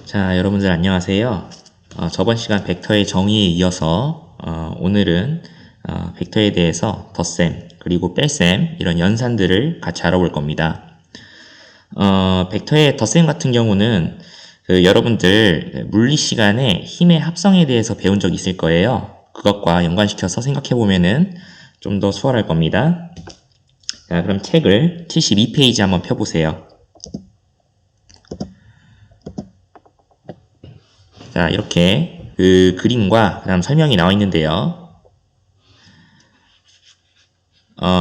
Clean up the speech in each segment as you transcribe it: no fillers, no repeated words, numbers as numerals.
자, 여러분들 안녕하세요. 저번 시간 벡터의 정의에 이어서 오늘은 벡터에 대해서 덧셈 그리고 뺄셈 이런 연산들을 같이 알아볼 겁니다. 벡터의 덧셈 같은 경우는 여러분들 물리 시간에 힘의 합성에 대해서 배운 적 있을 거예요. 그것과 연관시켜서 생각해 보면은 좀 더 수월할 겁니다. 자, 그럼 책을 72페이지 한번 펴보세요. 자, 이렇게 그 그림과 그다음 설명이 나와 있는데요.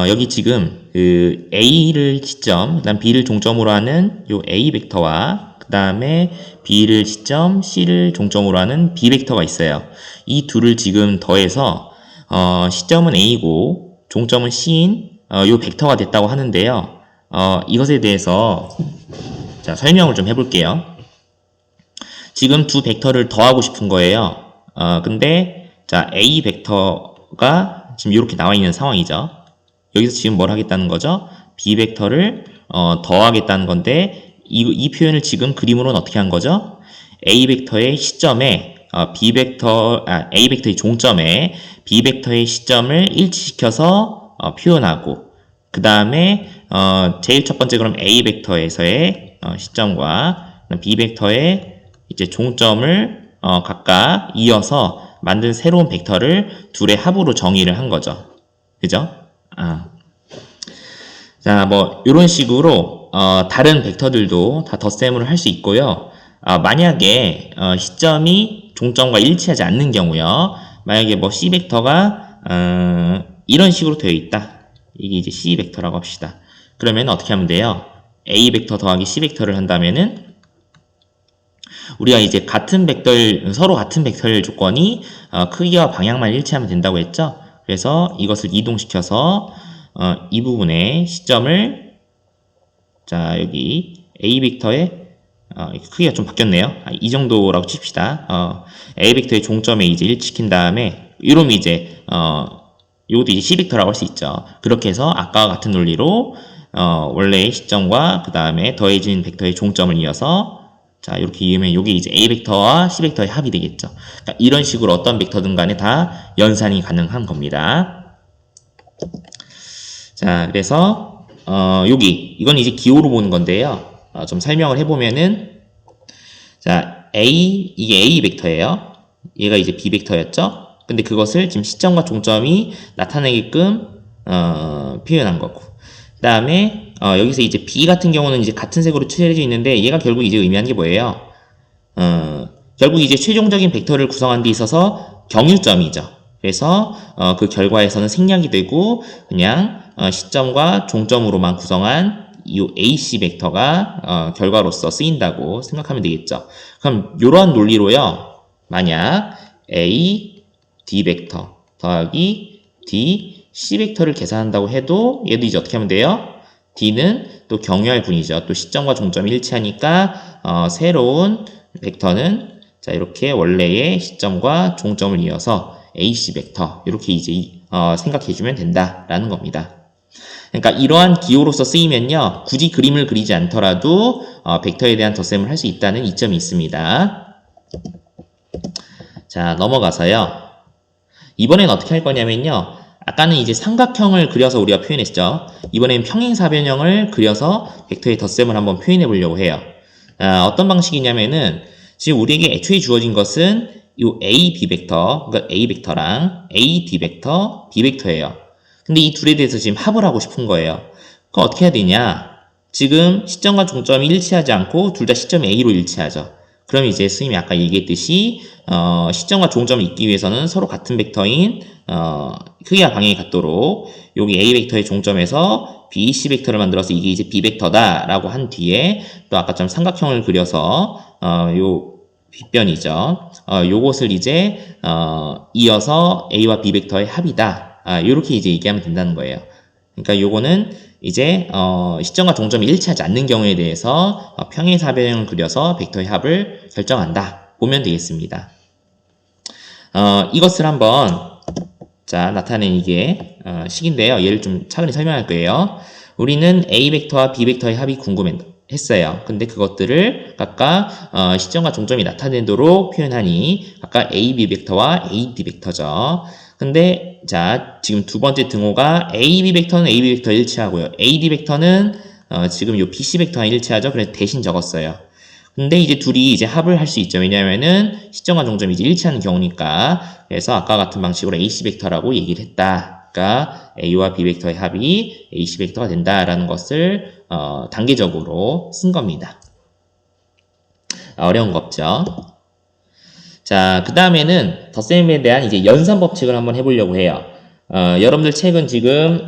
여기 지금 그 A를 시점, 그다음 B를 종점으로 하는 요 A 벡터와 그다음에 B를 시점, C를 종점으로 하는 B 벡터가 있어요. 이 둘을 지금 더해서 시점은 A고 종점은 C인 요 벡터가 됐다고 하는데요. 이것에 대해서 자, 설명을 좀 해볼게요. 지금 두 벡터를 더하고 싶은 거예요. 근데 자, A 벡터가 지금 이렇게 나와 있는 상황이죠. 여기서 지금 뭘 하겠다는 거죠? B 벡터를 더하겠다는 건데 이 표현을 지금 그림으로는 어떻게 한 거죠? A 벡터의 시점에 A 벡터의 종점에 B 벡터의 시점을 일치시켜서 표현하고 그 다음에 제일 첫 번째 그럼 A 벡터에서의 시점과 B 벡터의 이제 종점을 각각 이어서 만든 새로운 벡터를 둘의 합으로 정의를 한 거죠. 그죠? 자, 뭐 이런 식으로 다른 벡터들도 다 덧셈을 할 수 있고요. 만약에 시점이 종점과 일치하지 않는 경우요. 만약에 뭐 C 벡터가 이런 식으로 되어 있다. 이게 이제 C 벡터라고 합시다. 그러면 어떻게 하면 돼요? A 벡터 더하기 C 벡터를 한다면은 우리가 이제 서로 같은 벡터일 조건이 크기와 방향만 일치하면 된다고 했죠. 그래서 이것을 이동시켜서 이 부분에 시점을 자, 여기 A 벡터의 크기가 좀 바뀌었네요. 이 정도라고 칩시다. A 벡터의 종점에 이제 일치킨 다음에 이러면 이제 이것도 이제 C 벡터라고 할 수 있죠. 그렇게 해서 아까와 같은 논리로 원래의 시점과 그 다음에 더해진 벡터의 종점을 이어서 자, 이렇게 이으면 이게 이제 A 벡터와 C 벡터의 합이 되겠죠. 그러니까 이런 식으로 어떤 벡터든 간에 다 연산이 가능한 겁니다. 자, 그래서 이건 이제 기호로 보는 건데요. 좀 설명을 해보면은 자, 이게 A 벡터예요. 얘가 이제 B 벡터였죠. 근데 그것을 지금 시점과 종점이 나타내게끔 표현한 거고. 그 다음에 여기서 이제 B 같은 경우는 이제 같은 색으로 칠해져 있는데 얘가 결국 이제 의미하는 게 뭐예요? 결국 이제 최종적인 벡터를 구성하는 데 있어서 경유점이죠. 그래서 그 결과에서는 생략이 되고 그냥 시점과 종점으로만 구성한 이 AC 벡터가 결과로서 쓰인다고 생각하면 되겠죠. 그럼 이러한 논리로요. 만약 A, D 벡터 더하기 D, C 벡터를 계산한다고 해도 얘도 이제 어떻게 하면 돼요? D는 또 경유할 분이죠. 또 시점과 종점이 일치하니까 새로운 벡터는 자, 이렇게 원래의 시점과 종점을 이어서 AC 벡터 이렇게 이제 생각해주면 된다라는 겁니다. 그러니까 이러한 기호로서 쓰이면요. 굳이 그림을 그리지 않더라도 벡터에 대한 덧셈을 할 수 있다는 이점이 있습니다. 자, 넘어가서요. 이번엔 어떻게 할 거냐면요. 아까는 이제 삼각형을 그려서 우리가 표현했죠. 이번엔 평행사변형을 그려서 벡터의 덧셈을 한번 표현해 보려고 해요. 어떤 방식이냐면은 지금 우리에게 애초에 주어진 것은 이 A, B 벡터, 그러니까 A 벡터랑 A, D 벡터, B 벡터예요. 근데 이 둘에 대해서 지금 합을 하고 싶은 거예요. 그럼 어떻게 해야 되냐? 지금 시점과 종점이 일치하지 않고 둘 다 시점 A로 일치하죠. 그럼 이제 스님이 아까 얘기했듯이 시점과 종점을 잇기 위해서는 서로 같은 벡터인 크기와 방향이 같도록 여기 A 벡터의 종점에서 B, C 벡터를 만들어서 이게 이제 B 벡터다 라고 한 뒤에 또 아까처럼 삼각형을 그려서 요 빗변이죠. 요것을 이제 이어서 A와 B 벡터의 합이다. 요렇게 이제 얘기하면 된다는 거예요. 그러니까 요거는 이제 시점과 종점이 일치하지 않는 경우에 대해서 평행사변형을 그려서 벡터의 합을 결정한다. 보면 되겠습니다. 이것을 한번 자 나타낸 이게 식인데요. 얘를 좀 차근히 설명할 거예요. 우리는 A 벡터와 B 벡터의 합이 궁금합니다. 했어요. 근데 그것들을 각각 시점과 종점이 나타내도록 표현하니 각각 A, B 벡터와 A, D 벡터죠. 근데 자 지금 두 번째 등호가 A, B 벡터는 A, B 벡터 일치하고요. A, D 벡터는 지금 요 B, C 벡터랑 일치하죠. 그래서 대신 적었어요. 근데 이제 둘이 이제 합을 할 수 있죠. 왜냐면은 시점과 종점이 이제 일치하는 경우니까. 그래서 아까 같은 방식으로 AC 벡터라고 얘기를 했다. 그러니까 A와 B 벡터의 합이 AC 벡터가 된다라는 것을 단계적으로 쓴 겁니다. 어려운 거 없죠. 자, 그 다음에는 덧셈에 대한 이제 연산 법칙을 한번 해보려고 해요. 여러분들 책은 지금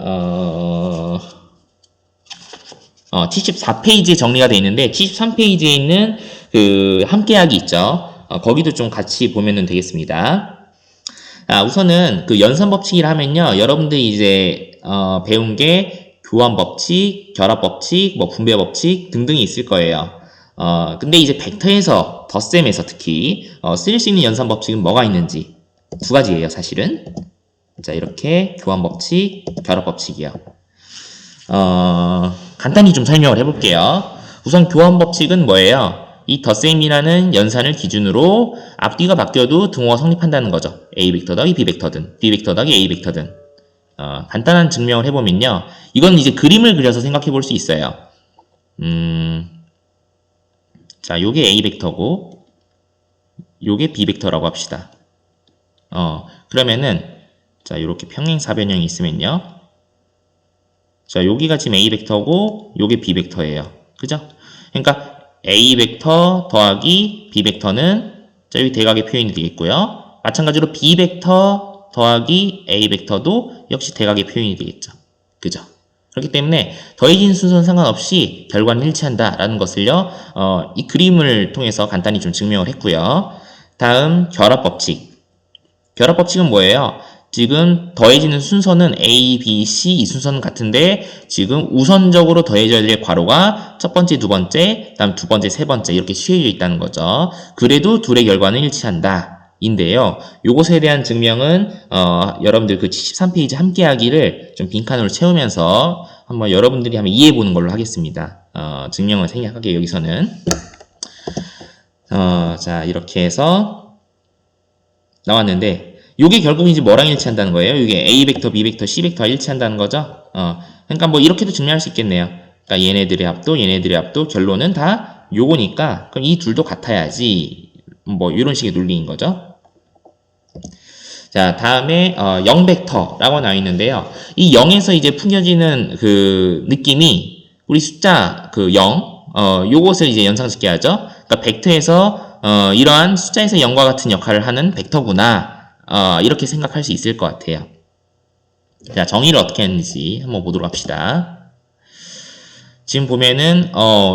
74페이지에 정리가 되어 있는데 73페이지에 있는 그 함께하기 있죠. 거기도 좀 같이 보면 되겠습니다. 우선은 그 연산 법칙이라 하면요. 여러분들이 이제 배운 게 교환 법칙, 결합 법칙, 뭐 분배 법칙 등등이 있을 거예요. 근데 이제 벡터에서 덧셈에서 특히 쓰일 수 있는 연산 법칙은 뭐가 있는지 두 가지예요, 사실은. 자, 이렇게 교환 법칙, 결합 법칙이요. 간단히 좀 설명을 해볼게요. 우선 교환 법칙은 뭐예요? 이 덧셈이라는 연산을 기준으로 앞뒤가 바뀌어도 등호가 성립한다는 거죠. A 벡터 더하기 B 벡터든 B 벡터 더하기 A 벡터든 간단한 증명을 해보면요. 이건 이제 그림을 그려서 생각해 볼 수 있어요. 자, 요게 A 벡터고 요게 B 벡터라고 합시다. 그러면은 자, 요렇게 평행사변형이 있으면요. 자, 여기가 지금 A 벡터고 요게 B 벡터예요. 그죠? 그러니까 A 벡터 더하기 B 벡터는 자, 여기 대각의 표현이 되겠고요. 마찬가지로 B 벡터 더하기 A 벡터도 역시 대각의 표현이 되겠죠. 그죠? 그렇기 때문에 더해진 순서는 상관없이 결과는 일치한다라는 것을요. 이 그림을 통해서 간단히 좀 증명을 했고요. 다음 결합법칙. 결합법칙은 뭐예요? 지금 더해지는 순서는 A, B, C 이 순서는 같은데 지금 우선적으로 더해져야 될 괄호가 첫 번째, 두 번째, 그다음 두 번째, 세 번째 이렇게 씌어져 있다는 거죠. 그래도 둘의 결과는 일치한다. 인데요. 요것에 대한 증명은 여러분들 그 73페이지 함께하기를 좀 빈칸으로 채우면서 한번 여러분들이 한번 이해해 보는 걸로 하겠습니다. 증명을 생략하게 여기서는 자 이렇게 해서 나왔는데 요게 결국 이제 뭐랑 일치한다는 거예요? 이게 A 벡터, B 벡터, C 벡터와 일치한다는 거죠? 그러니까 뭐 이렇게도 증명할 수 있겠네요. 그러니까 얘네들의 합도, 결론은 다 요거니까 그럼 이 둘도 같아야지. 뭐 이런 식의 논리인 거죠. 자, 다음에 0벡터라고 나와 있는데요. 이 0에서 이제 풍겨지는 그 느낌이 우리 숫자 그 0, 요것을 이제 연상짓게 하죠. 그러니까 벡터에서 이러한 숫자에서 0과 같은 역할을 하는 벡터구나. 이렇게 생각할 수 있을 것 같아요. 자, 정의를 어떻게 했는지 한번 보도록 합시다. 지금 보면은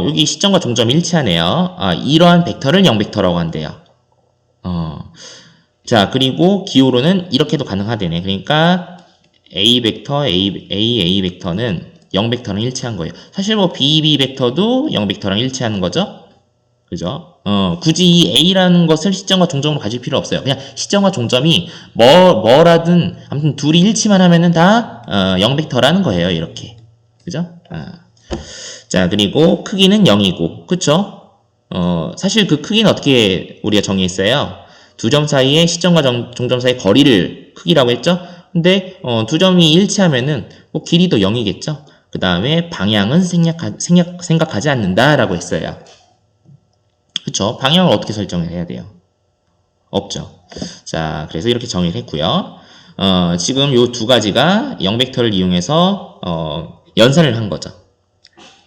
여기 시점과 종점이 일치하네요. 이러한 벡터를 0벡터라고 한대요. 자, 그리고 기호로는 이렇게도 가능하대네. 그러니까 A 벡터, A 벡터는 0벡터랑 일치한 거예요. 사실 뭐 B 벡터도 0벡터랑 일치하는 거죠. 그죠? 굳이 이 A라는 것을 시점과 종점으로 가질 필요 없어요. 그냥 시점과 종점이 뭐라든 아무튼 둘이 일치만 하면은 다 0벡터라는 거예요. 이렇게. 그죠? 자, 그리고 크기는 0이고. 그쵸? 사실 그 크기는 어떻게 우리가 정의했어요? 두 점 사이의 시점과 종점 사이의 거리를 크기라고 했죠? 근데 두 점이 일치하면은 뭐 길이도 0이겠죠? 그 다음에 방향은 생각하지 않는다라고 했어요. 그쵸? 방향을 어떻게 설정을 해야 돼요? 없죠. 자, 그래서 이렇게 정의를 했고요. 지금 요 두 가지가 0벡터를 이용해서 연산을 한 거죠.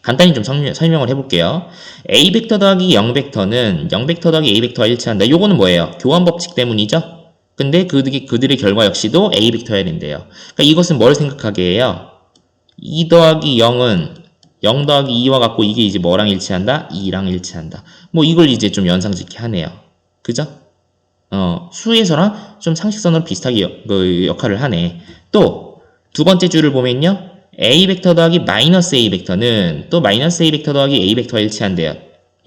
간단히 좀 설명을 해볼게요. A 벡터 더하기 0벡터는 0벡터 더하기 A 벡터와 일치한다. 요거는 뭐예요? 교환 법칙 때문이죠? 근데 그들의 결과 역시도 A 벡터여야 된대요. 그러니까 이것은 뭘 생각하게 해요? 2 더하기 0은 0 더하기 2와 같고 이게 이제 뭐랑 일치한다? 2랑 일치한다. 뭐 이걸 이제 좀 연상짓게 하네요. 그죠? 수에서랑 좀 상식선으로 비슷하게 그 역할을 하네. 또 두 번째 줄을 보면요. A 벡터 더하기 마이너스 A 벡터는 또 마이너스 A 벡터 더하기 A 벡터와 일치한대요.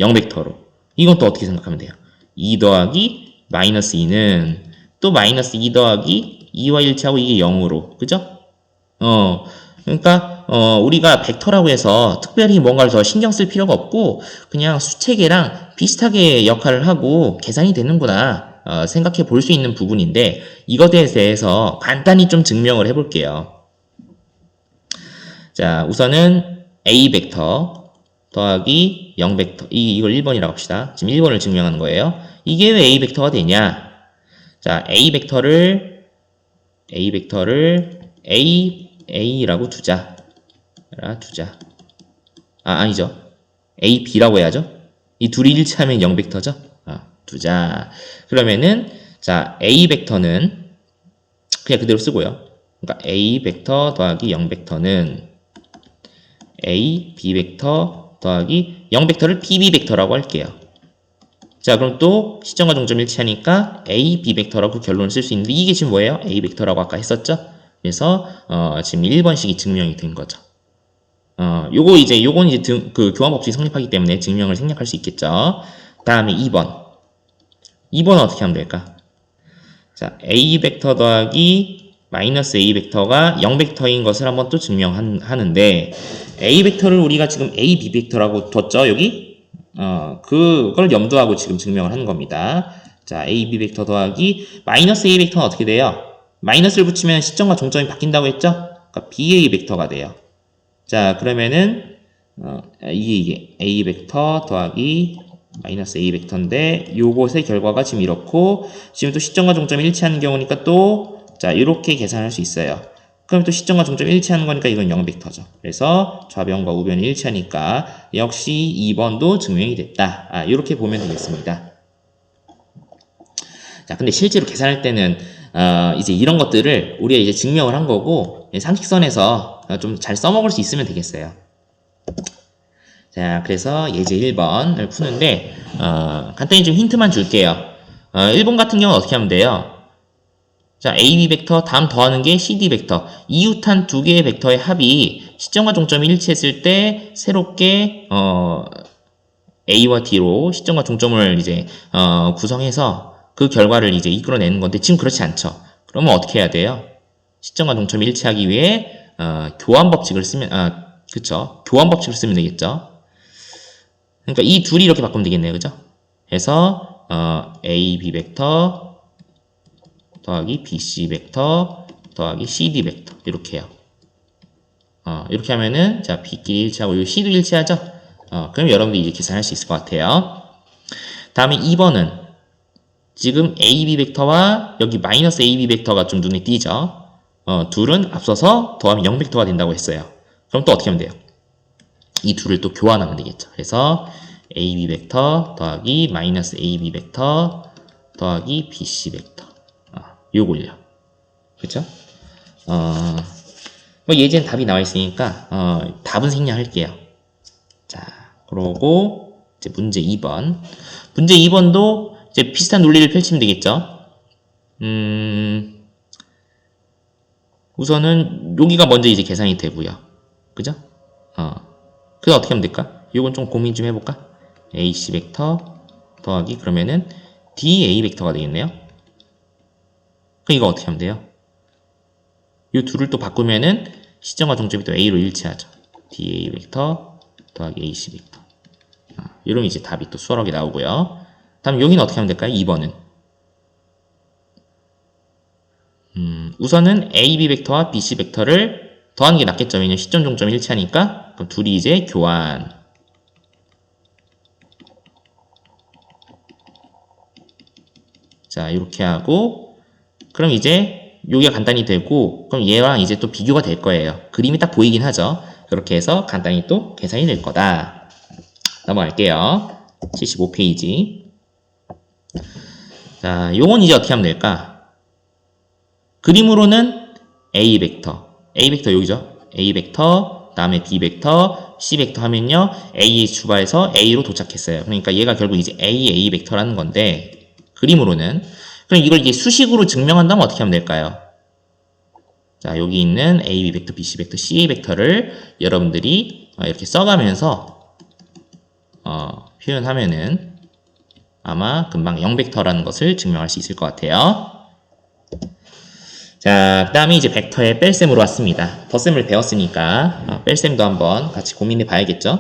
0벡터로. 이건 또 어떻게 생각하면 돼요? 2 더하기 마이너스 2는 또 마이너스 2 더하기 2와 일치하고 이게 0으로. 그죠? 그러니까 우리가 벡터라고 해서 특별히 뭔가를 더 신경 쓸 필요가 없고 그냥 수체계랑 비슷하게 역할을 하고 계산이 되는구나 생각해 볼 수 있는 부분인데 이것에 대해서 간단히 좀 증명을 해볼게요. 자, 우선은 A 벡터 더하기 0 벡터 이걸 1번이라고 합시다. 지금 1번을 증명하는 거예요. 이게 왜 A 벡터가 되냐? 자, A 벡터를 A라고 두자. 아니죠. A, B라고 해야죠. 이 둘이 일치하면 0벡터죠. 두자. 그러면은 자, A 벡터는 그냥 그대로 쓰고요. 그러니까 A 벡터 더하기 0벡터는 A, B 벡터 더하기 0벡터를 PB 벡터라고 할게요. 자, 그럼 또 시점과 종점 일치하니까 A, B 벡터라고 결론을 쓸 수 있는데 이게 지금 뭐예요? A 벡터라고 아까 했었죠? 그래서 지금 1번식이 증명이 된 거죠. 요건 이제 그 교환 법칙이 성립하기 때문에 증명을 생략할 수 있겠죠. 다음에 2번. 2번은 어떻게 하면 될까? 자, A 벡터 더하기 마이너스 A 벡터가 0벡터인 것을 한번 또 증명하는데 A 벡터를 우리가 지금 A, B 벡터라고 뒀죠, 여기? 그걸 염두하고 지금 증명을 하는 겁니다. 자, A, B 벡터 더하기 마이너스 A 벡터는 어떻게 돼요? 마이너스를 붙이면 시점과 종점이 바뀐다고 했죠? 그러니까 BA 벡터가 돼요. 자, 그러면은 이게 A 벡터 더하기 마이너스 A 벡터인데 요것의 결과가 지금 이렇고 지금 또 시점과 종점이 일치하는 경우니까 또 자, 이렇게 계산할 수 있어요. 그럼 또 시점과 종점이 일치하는 거니까 이건 0벡터죠. 그래서 좌변과 우변이 일치하니까 역시 2번도 증명이 됐다. 이렇게 보면 되겠습니다. 자, 근데 실제로 계산할 때는 이제 이런 것들을 우리가 이제 증명을 한 거고 상식선에서 좀 잘 써먹을 수 있으면 되겠어요. 자, 그래서 예제 1번을 푸는데 간단히 좀 힌트만 줄게요. 1번 같은 경우는 어떻게 하면 돼요? 자, AB 벡터 다음 더하는 게 CD 벡터. 이웃한 두 개의 벡터의 합이 시점과 종점이 일치했을 때 새롭게 A와 D로 시점과 종점을 이제 구성해서 그 결과를 이제 이끌어내는 건데 지금 그렇지 않죠. 그러면 어떻게 해야 돼요? 시점과 종점이 일치하기 위해 교환 법칙을 쓰면 그쵸? 교환 법칙을 쓰면 되겠죠. 그러니까 이 둘이 이렇게 바꾸면 되겠네요, 그죠? 그래서 A, B 벡터 더하기 BC 벡터 더하기 CD 벡터 이렇게 해요. 이렇게 하면은 자 B끼리 일치하고 요 C도 일치하죠? 그럼 여러분들이 이제 계산할 수 있을 것 같아요. 다음에 2번은 지금 AB 벡터와 여기 마이너스 AB 벡터가 좀 눈에 띄죠? 둘은 앞서서 더하면 0벡터가 된다고 했어요. 그럼 또 어떻게 하면 돼요? 이 둘을 또 교환하면 되겠죠. 그래서 AB 벡터 더하기 마이너스 AB 벡터 더하기 BC 벡터 요걸요. 그쵸? 뭐 예제는 답이 나와 있으니까 답은 생략할게요. 자, 그러고 이제 문제 2번. 문제 2번도 이제 비슷한 논리를 펼치면 되겠죠. 우선은 여기가 먼저 이제 계산이 되고요. 그죠? 그래서 어떻게 하면 될까? 이건 좀 고민 좀 해볼까? AC 벡터 더하기 그러면은 DA 벡터가 되겠네요. 그럼 이거 어떻게 하면 돼요? 이 둘을 또 바꾸면은 시점과 종점이 또 A로 일치하죠. DA 벡터 더하기 AC 벡터. 이러면 이제 답이 또 수월하게 나오고요. 다음 여기는 어떻게 하면 될까요? 2번은. 우선은 AB 벡터와 BC 벡터를 더하는 게 낫겠죠. 왜냐면 시점 종점이 일치하니까. 그럼 둘이 이제 교환. 자, 이렇게 하고 그럼 이제 여기가 간단히 되고 그럼 얘랑 이제 또 비교가 될 거예요. 그림이 딱 보이긴 하죠. 그렇게 해서 간단히 또 계산이 될 거다. 넘어갈게요. 75페이지. 자, 요건 이제 어떻게 하면 될까? 그림으로는 A 벡터 여기죠. A 벡터, 다음에 B 벡터, C 벡터 하면요. A에 출발해서 A로 도착했어요. 그러니까 얘가 결국 이제 A 벡터라는 건데 그림으로는 그럼 이걸 이제 수식으로 증명한다면 어떻게 하면 될까요? 자, 여기 있는 A, B 벡터, B, C 벡터, C, A 벡터를 여러분들이 이렇게 써가면서 표현하면은 아마 금방 0벡터라는 것을 증명할 수 있을 것 같아요. 자, 그 다음에 이제 벡터의 뺄셈으로 왔습니다. 덧셈을 배웠으니까 뺄셈도 한번 같이 고민해 봐야겠죠?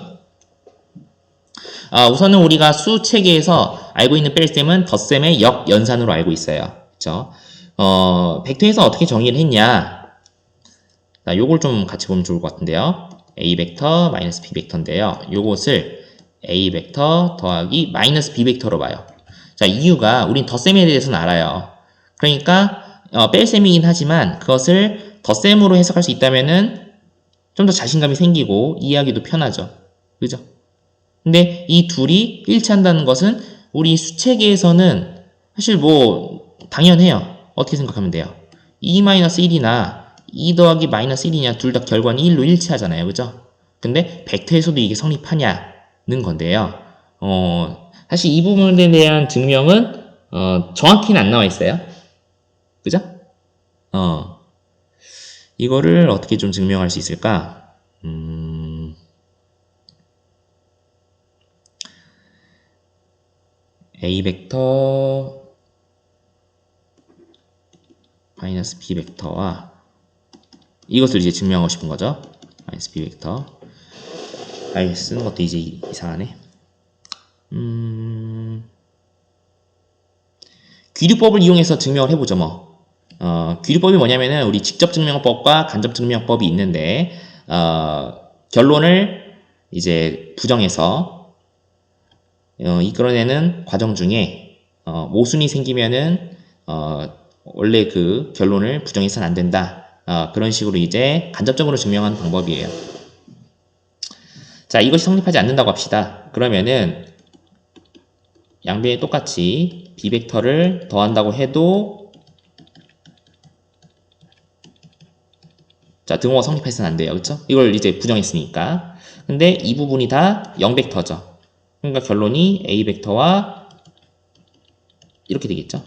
우선은 우리가 수 체계에서 알고 있는 뺄셈은 덧셈의 역연산으로 알고 있어요. 그쵸? 벡터에서 어떻게 정의를 했냐? 자, 요걸 좀 같이 보면 좋을 것 같은데요. A 벡터 마이너스 B 벡터인데요. 요것을 A 벡터 더하기 마이너스 B 벡터로 봐요. 자, 이유가 우린 덧셈에 대해서는 알아요. 그러니까 뺄셈이긴 하지만 그것을 덧셈으로 해석할 수 있다면은 좀 더 자신감이 생기고 이해하기도 편하죠. 그죠? 근데 이 둘이 일치한다는 것은 우리 수체계에서는 사실 뭐 당연해요. 어떻게 생각하면 돼요? 2-1이나 2 더하기 마이너스 1이냐 둘 다 결과는 1로 일치하잖아요. 그죠? 근데 벡터에서도 이게 성립하냐는 건데요. 사실 이 부분에 대한 증명은 정확히는 안 나와 있어요. 그죠? 이거를 어떻게 좀 증명할 수 있을까? A 벡터 마이너스 B 벡터와 이것을 이제 증명하고 싶은 거죠. 마이너스 B 벡터. 쓰는 것도 이제 이상하네. 귀류법을 이용해서 증명을 해보죠, 뭐. 귀류법이 뭐냐면은 우리 직접 증명법과 간접 증명법이 있는데 결론을 이제 부정해서 이끌어내는 과정 중에 모순이 생기면은 원래 그 결론을 부정해서는 안 된다. 그런 식으로 이제 간접적으로 증명하는 방법이에요. 자, 이것이 성립하지 않는다고 합시다. 그러면은 양변에 똑같이 B 벡터를 더한다고 해도 자, 등호가 성립해서는 안 돼요. 그쵸? 이걸 이제 부정했으니까. 근데 이 부분이 다 0벡터죠. 그러니까 결론이 A 벡터와 이렇게 되겠죠.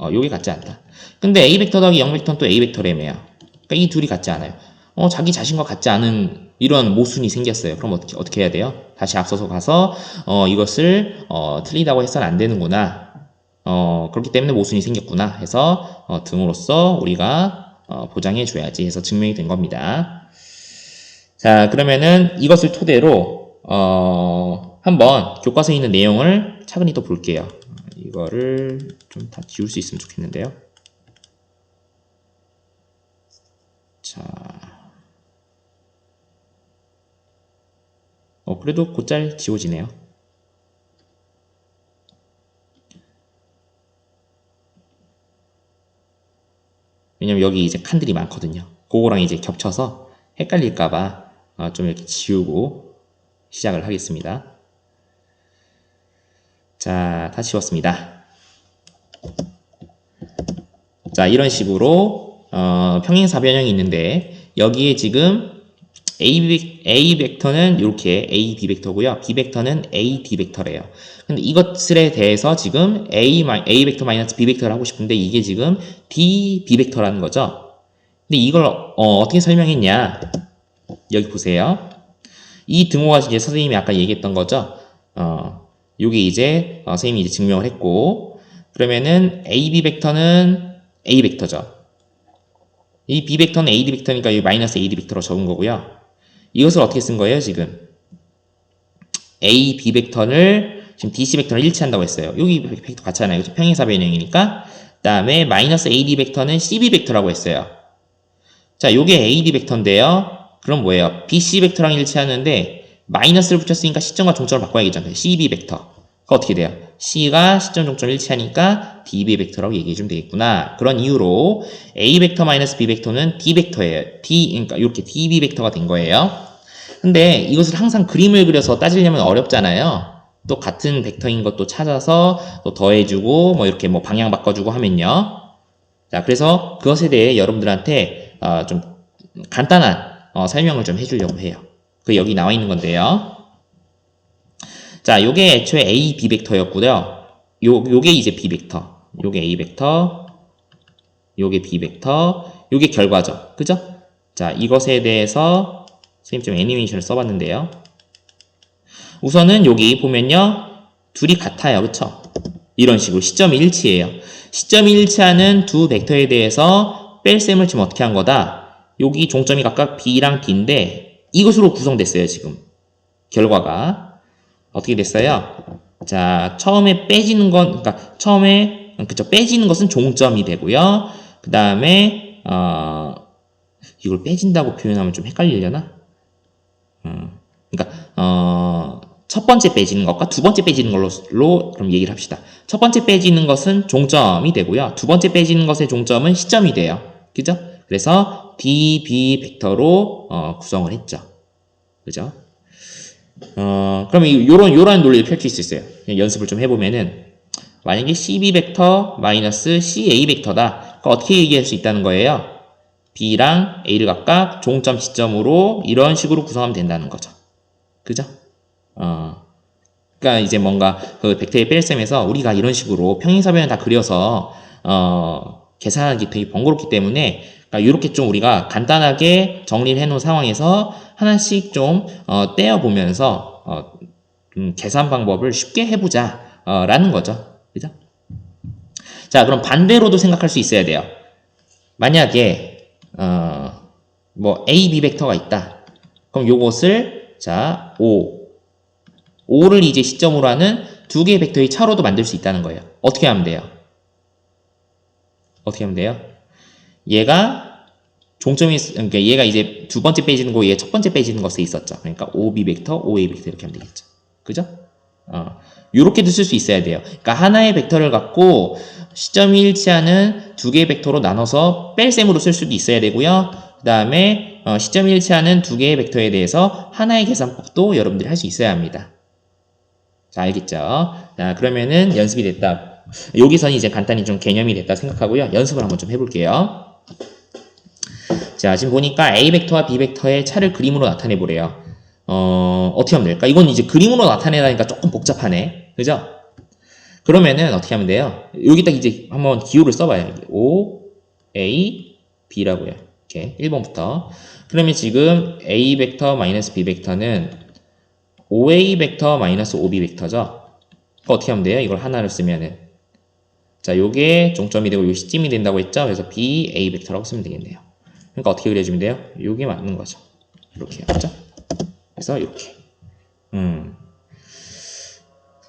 요게 같지 않다. 근데 A 벡터 더하기 0벡터는 또 A 벡터래매요. 그러니까 이 둘이 같지 않아요. 자기 자신과 같지 않은 이런 모순이 생겼어요. 그럼 어떻게 해야 돼요? 다시 앞서서 가서 이것을 틀리다고 해서는 안 되는구나. 그렇기 때문에 모순이 생겼구나 해서 등으로써 우리가 보장해 줘야지 해서 증명이 된 겁니다. 자, 그러면은 이것을 토대로 한번 교과서에 있는 내용을 차근히 또 볼게요. 이거를 좀 다 지울 수 있으면 좋겠는데요. 자, 그래도 곧잘 지워지네요. 왜냐면 여기 이제 칸들이 많거든요. 그거랑 이제 겹쳐서 헷갈릴까봐 좀 이렇게 지우고 시작을 하겠습니다. 자, 다 지웠습니다. 자, 이런 식으로 평행사 변형이 있는데 여기에 지금 A 벡터는 이렇게 A, B 벡터고요. B 벡터는 A, D 벡터래요. 근데 이것에 대해서 지금 A 벡터 마이너스 B 벡터를 하고 싶은데 이게 지금 D, B 벡터라는 거죠. 근데 이걸 어떻게 설명했냐? 여기 보세요. 이 등호가 이제 선생님이 아까 얘기했던 거죠. 요게 이제 선생님이 이제 증명을 했고 그러면은 A, B 벡터는 A 벡터죠. 이 B 벡터는 AD 벡터니까 이 마이너스 AD 벡터로 적은 거고요. 이것을 어떻게 쓴 거예요, 지금? A, B 벡터를 지금 DC 벡터를 일치한다고 했어요. 여기 벡터 같잖아요. 평행사 변형이니까. 그 다음에 마이너스 AD 벡터는 CB 벡터라고 했어요. 자, 요게 AD 벡터인데요. 그럼 뭐예요? BC 벡터랑 일치하는데 마이너스를 붙였으니까 시점과 종점을 바꿔야겠죠. CB 벡터. 그 어떻게 돼요? C가 시점 종점 일치하니까 DB 벡터라고 얘기해주면 되겠구나. 그런 이유로 A 벡터 마이너스 B 벡터는 D 벡터예요. 그러니까 이렇게 DB 벡터가 된 거예요. 근데 이것을 항상 그림을 그려서 따지려면 어렵잖아요. 또 같은 벡터인 것도 찾아서 또 더해주고 뭐 이렇게 뭐 방향 바꿔주고 하면요. 자, 그래서 그것에 대해 여러분들한테 좀 간단한 설명을 좀 해주려고 해요. 그 여기 나와 있는 건데요. 자, 요게 애초에 A, B 벡터였고요. 요게 이제 B 벡터. 요게 A 벡터. 요게 B 벡터. 요게 결과죠. 그죠? 자, 이것에 대해서 선생님 좀 애니메이션을 써봤는데요. 우선은 여기 보면요. 둘이 같아요. 그쵸? 이런 식으로 시점이 일치해요. 시점이 일치하는 두 벡터에 대해서 뺄셈을 지금 어떻게 한 거다? 여기 종점이 각각 B랑 D인데 이것으로 구성됐어요, 지금. 결과가. 어떻게 됐어요? 자, 처음에 빼지는 건, 그러니까 처음에, 그쵸, 빼지는 것은 종점이 되고요. 그 다음에, 이걸 빼진다고 표현하면 좀 헷갈리려나? 그러니까, 첫 번째 빼지는 것과 두 번째 빼지는 걸로 그럼 얘기를 합시다. 첫 번째 빼지는 것은 종점이 되고요. 두 번째 빼지는 것의 종점은 시점이 돼요. 그죠? 그래서 D, B 벡터로 구성을 했죠. 그죠? 그러면 요런 논리를 펼칠 수 있어요. 연습을 좀 해보면은 만약에 CB 벡터 마이너스 CA 벡터다. 어떻게 얘기할 수 있다는 거예요? B랑 A를 각각 종점 시점으로 이런 식으로 구성하면 된다는 거죠. 그죠? 그러니까 이제 뭔가 그 벡터의 뺄셈에서 우리가 이런 식으로 평행사변을 다 그려서 계산하기 되게 번거롭기 때문에 그러니까 이렇게 좀 우리가 간단하게 정리를 해놓은 상황에서 하나씩 좀 떼어보면서 계산 방법을 쉽게 해보자 라는 거죠. 그죠? 자, 그럼 반대로도 생각할 수 있어야 돼요. 만약에 뭐 A, B 벡터가 있다. 그럼 요것을 자 5를 이제 시점으로 하는 두 개의 벡터의 차로도 만들 수 있다는 거예요. 어떻게 하면 돼요? 어떻게 하면 돼요? 얘가 종점이, 그러니까 얘가 이제 두 번째 빼지는 거, 얘 첫 번째 빼지는 것에 있었죠. 그러니까 5B 벡터, 5A 벡터 이렇게 하면 되겠죠. 그죠? 요렇게도 쓸 수 있어야 돼요. 그러니까 하나의 벡터를 갖고 시점이 일치하는 두 개의 벡터로 나눠서 뺄셈으로 쓸 수도 있어야 되고요. 그 다음에 시점이 일치하는 두 개의 벡터에 대해서 하나의 계산법도 여러분들이 할 수 있어야 합니다. 자, 알겠죠? 자, 그러면은 연습이 됐다. 여기서는 이제 간단히 좀 개념이 됐다 생각하고요. 연습을 한번 좀 해볼게요. 자, 지금 보니까 A 벡터와 B 벡터의 차를 그림으로 나타내 보래요. 어떻게 하면 될까? 이건 이제 그림으로 나타내라니까 조금 복잡하네. 그죠? 그러면은 어떻게 하면 돼요? 여기 딱 이제 한번 기호를 써봐요. O, A, B라고요. 이렇게 1번부터. 그러면 지금 A 벡터 마이너스 B 벡터는 OA 벡터 마이너스 OB 벡터죠? 어떻게 하면 돼요? 이걸 하나를 쓰면은. 자, 요게 종점이 되고 요 시점이 된다고 했죠? 그래서 B, A 벡터라고 쓰면 되겠네요. 그러니까 어떻게 그려주면 돼요? 요게 맞는 거죠. 이렇게 맞죠? 그래서 이렇게.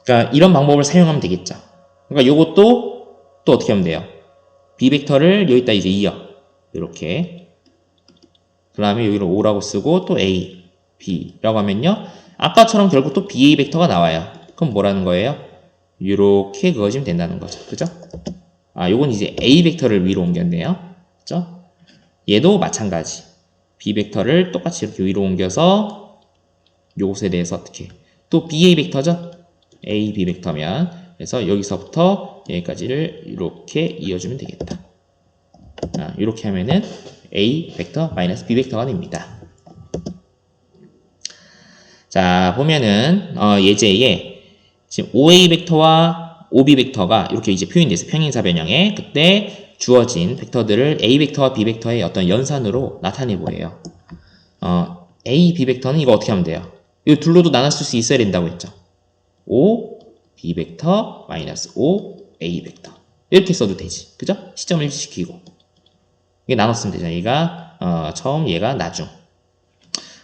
그러니까 이런 방법을 사용하면 되겠죠. 그러니까 요것도 또 어떻게 하면 돼요? B 벡터를 여기다 이제 이어. 이렇게. 그 다음에 여기를 O라고 쓰고 또 A, B라고 하면요. 아까처럼 결국 또 BA 벡터가 나와요. 그럼 뭐라는 거예요? 이렇게 그어지면 된다는 거죠. 그죠? 요건 이제 A 벡터를 위로 옮겼네요. 그죠? 얘도 마찬가지. B 벡터를 똑같이 이렇게 위로 옮겨서 요것에 대해서 어떻게 또 BA 벡터죠? A, B 벡터면 그래서 여기서부터 여기까지를 이렇게 이어주면 되겠다. 이렇게 하면은 A 벡터 마이너스 B 벡터가 됩니다. 자, 보면은 예제에 지금 OA 벡터와 OB 벡터가 이렇게 이제 표현돼서 평행사 변형에 그때 주어진 벡터들을 A 벡터와 B 벡터의 어떤 연산으로 나타내 보래요. A, B 벡터는 이거 어떻게 하면 돼요? 이 둘로도 나눴을 수 있어야 된다고 했죠. O, B 벡터 마이너스 O, A 벡터 이렇게 써도 되지. 그죠? 시점을 일치시키고 이게 나눴으면 되죠. 얘가 처음, 얘가 나중.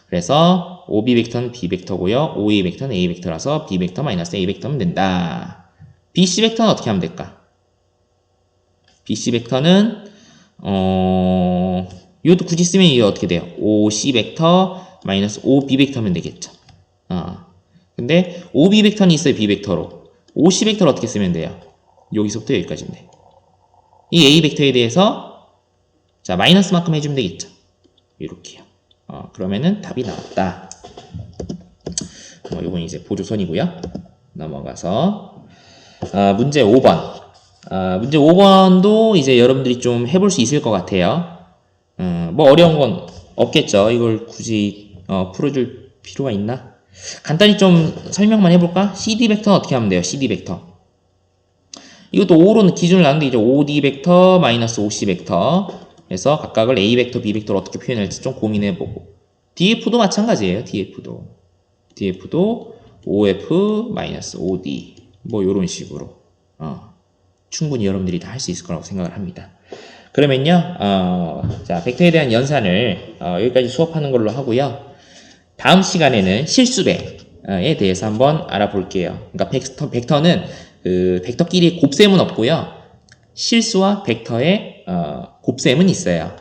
그래서 OB 벡터는 B 벡터고요. OA 벡터는 A 벡터라서 B 벡터 마이너스 A 벡터면 된다. BC 벡터는 어떻게 하면 될까? BC 벡터는 이것도 굳이 쓰면 이게 어떻게 돼요? OC 벡터 마이너스 OB 벡터면 되겠죠. 근데 OB 벡터는 있어요. B 벡터로. OC 벡터를 어떻게 쓰면 돼요? 여기서부터 여기까지인데. 이 A 벡터에 대해서 자 마이너스만큼 해주면 되겠죠. 이렇게요. 그러면은 답이 나왔다. 요건 이제 보조선이고요. 넘어가서 문제 5번. 문제 5번도 이제 여러분들이 좀 해볼 수 있을 것 같아요. 뭐 어려운 건 없겠죠. 이걸 굳이 풀어줄 필요가 있나? 간단히 좀 설명만 해볼까? CD 벡터는 어떻게 하면 돼요? CD 벡터. 이것도 5로 기준을 나누는데 이제 OD 벡터 마이너스 OC 벡터. 그래서 각각을 A 벡터, B 벡터로 어떻게 표현할지 좀 고민해보고. DF도 마찬가지예요. DF도 OF 마이너스 OD 뭐 요런 식으로 충분히 여러분들이 다 할 수 있을 거라고 생각을 합니다. 그러면요, 자, 벡터에 대한 연산을 여기까지 수업하는 걸로 하고요. 다음 시간에는 실수배에 대해서 한번 알아볼게요. 그러니까 벡터는 그 벡터끼리 곱셈은 없고요. 실수와 벡터의 곱셈은 있어요.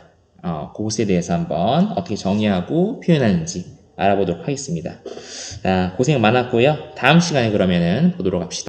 그것에 대해서 한번 어떻게 정의하고 표현하는지 알아보도록 하겠습니다. 자, 고생 많았고요. 다음 시간에 그러면은 보도록 합시다.